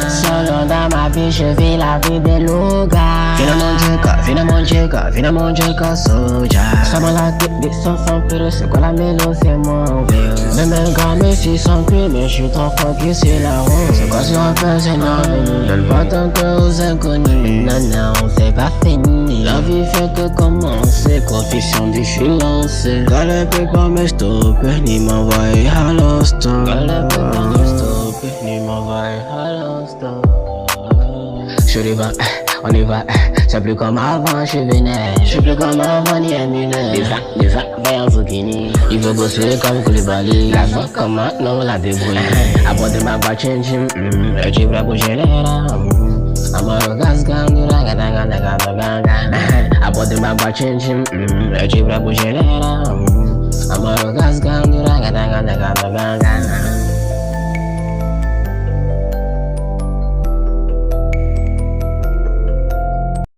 Solo dans ma vie, je vis la vie des loups-gars. Finalement, soja. Ça m'a la tête des sons sans peur, c'est quoi la mélodie, c'est mon vieux. Même un gars, mais si sans cuir, mais je suis trop focus sur la route. C'est quoi sur un peu, c'est non. Donne pas ton cœur aux inconnus. Non, c'est pas fini. La vie fait que commencer, coefficient du je suis lancé. Galère peut pas me stopper, ni m'envoyer à l'hosto. Galère peut pas me stopper, ni m'envoyer à l'hosto. Je y va, on y va. C'est plus comme avant, je venais. Je suis plus comme avant, ni un mineur. Des vagues, en zucchini. Il veut bosser comme Koulibaly. La vie comme maintenant, la débrouille. Apporte ma voix, chin. Le type va bouger les rangs. Amaro gas gang, apporte ma voix, chin. Le type va bouger les rangs. Amaro gas gang,